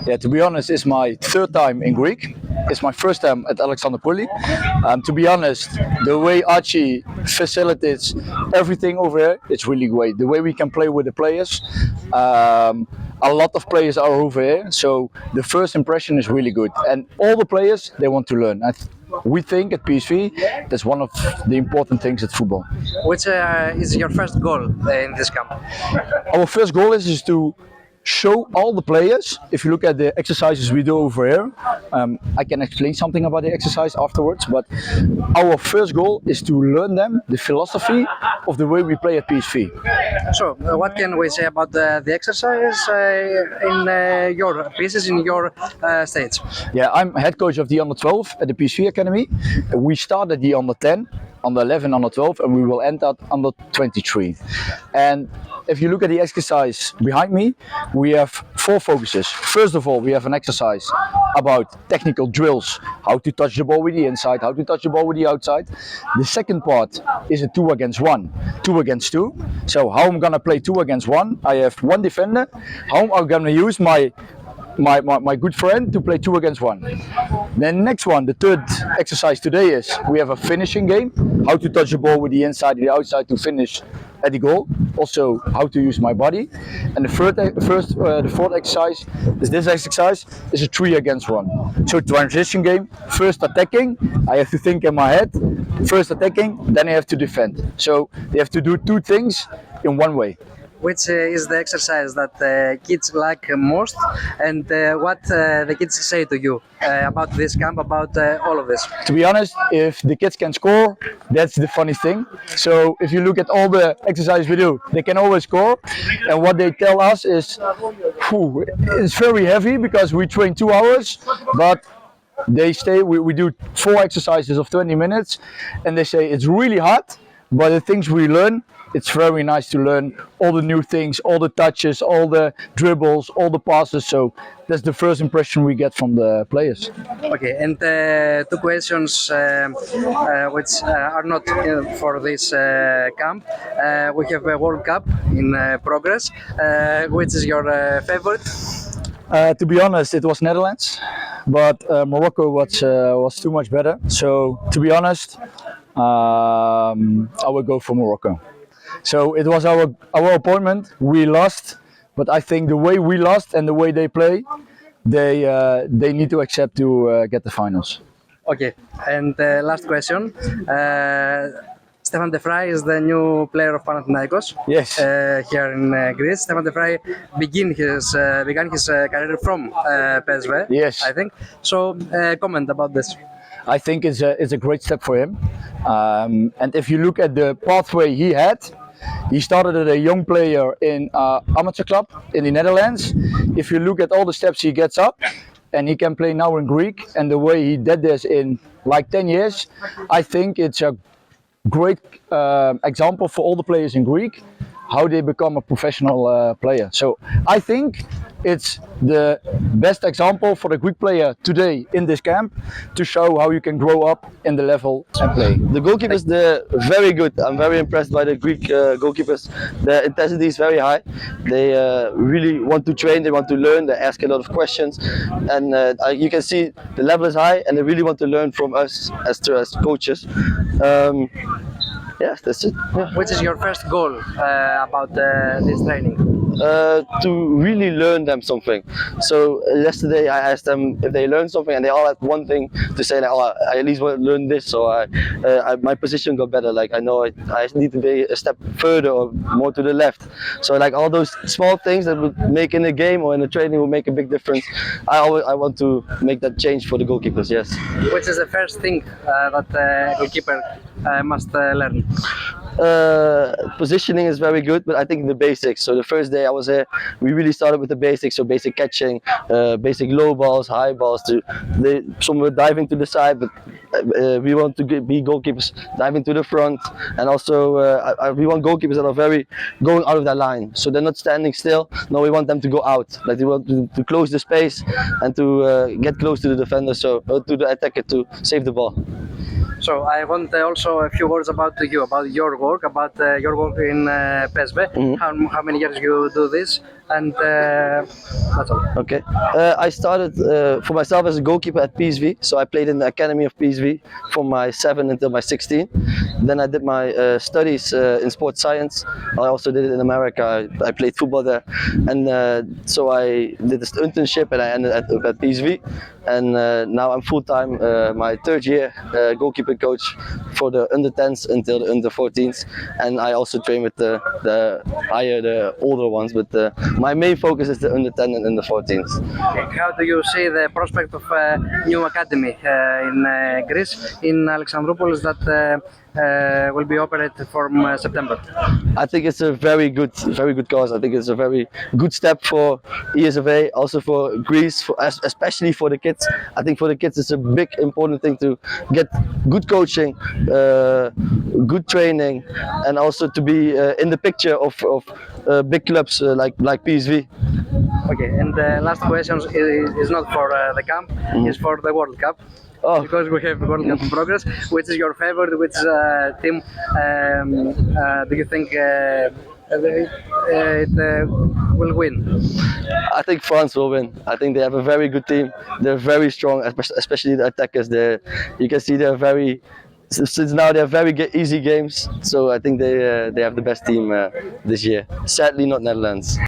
Yeah, to be honest, it's my third time in Greek. It's my first time at Alexandroupoli. To be honest, the way Archie facilitates everything over here, it's really great. The way we can play with the players, a lot of players are over here, so the first impression is really good. And all the players, they want to learn. We think at PSV that's one of the important things at football. Which is your first goal in this camp? Our first goal is to show all the players. If you look at the exercises we do over here, I can explain something about the exercise afterwards, but our first goal is to learn them the philosophy of the way we play at PSV. So, what can we say about the exercise in your pieces, in your stage? Yeah, I'm head coach of the under 12 at the PSV Academy. We start at the under 10, under 11, under 12, and we will end at under 23. And if you look at the exercise behind me, we have 4 focuses. First of all, we have an exercise about technical drills, how to touch the ball with the inside, how to touch the ball with the outside. The second part is a 2 against 1, 2 against 2. So how I'm gonna play 2 against 1, I have 1 defender, how I'm gonna use my good friend to play 2 against 1. Then next one, the third exercise today is we have a finishing game, how to touch the ball with the inside and the outside to finish at the goal. Also how to use my body. And the fourth exercise is this exercise is a 3 against 1. So transition game, first attacking, I have to think in my head, first attacking, then I have to defend. So they have to do 2 things in one way. Which is the exercise that kids like most, and what the kids say to you about this camp, about all of this? To be honest, if the kids can score, that's the funny thing. So if you look at all the exercises we do, they can always score. And what they tell us is, it's very heavy because we train 2 hours, but we do 4 exercises of 20 minutes, and they say it's really hard, but the things we learn, it's very nice to learn all the new things, all the touches, all the dribbles, all the passes. So that's the first impression we get from the players. Okay, and 2 questions which are not for this camp. We have a World Cup in progress. Which is your favorite? To be honest, it was Netherlands, but Morocco was too much better. So to be honest, I would go for Morocco. So it was our opponent. We lost, but I think the way we lost and the way they play, they need to accept to get the finals. Okay, and last question. Stefan De Vrij is the new player of Panathinaikos. Yes. Here in Greece. Stefan De Vrij began his career from PSV. Yes. I think. So comment about this. I think it's a great step for him. And if you look at the pathway he had, he started as a young player in amateur club in the Netherlands. If you look at all the steps he gets up, and he can play now in Greek, and the way he did this in like 10 years, I think it's a great example for all the players in Greek, how they become a professional player. So I think it's the best example for the Greek player today in this camp to show how you can grow up in the level and play. The goalkeepers, they're very good. I'm very impressed by the Greek goalkeepers. The intensity is very high. They really want to train, they want to learn, they ask a lot of questions. And you can see the level is high and they really want to learn from us as coaches. Yeah, that's it. Yeah. Which is your first goal about this training? To really learn them something. So yesterday I asked them if they learned something, and they all had one thing to say, like, oh, I at least want to learn this, so my position got better. Like I know I need to be a step further or more to the left. So like all those small things that would make in the game or in the training will make a big difference. I want to make that change for the goalkeepers. Yes. Which is the first thing that a goalkeeper must learn? Positioning is very good, but I think the basics. So the first day I was here, we really started with the basics. So basic catching, basic low balls, high balls. Some were diving to the side, but we want to be goalkeepers diving to the front, and also we want goalkeepers that are very going out of their line. So they're not standing still. No, we want them to go out. Like they want to close the space and to get close to the defender, so to the attacker to save the ball. So I want also a few words about you, about your work in PSV. How many years you do this, and that's all. Okay. I started for myself as a goalkeeper at PSV. So I played in the academy of PSV from my 7 until my 16. Then I did my studies in sports science. I also did it in America. I played football there, and so I did this internship, and I ended at PSV. And now I'm full-time, my third year goalkeeper coach for the under 10s until the under 14s, and I also train with the older ones. But my main focus is the under 10 and under 14s. How do you see the prospect of a new academy in Greece, in Alexandroupolys, that will be operated from September? I think it's a very good cause. I think it's a very good step for ESFA, also for Greece, especially for the kids. I think for the kids it's a big important thing to get good coaching, good training, and also to be in the picture of big clubs like PSV. Okay, and the last question is not for the camp, it's for the World Cup. Oh. Because we have World Cup in progress. Which is your favorite? Which team do you think it will win? I think France will win. I think they have a very good team. They're very strong, especially the attackers. You can see they're since now they're very easy games. So I think they have the best team this year. Sadly, not Netherlands.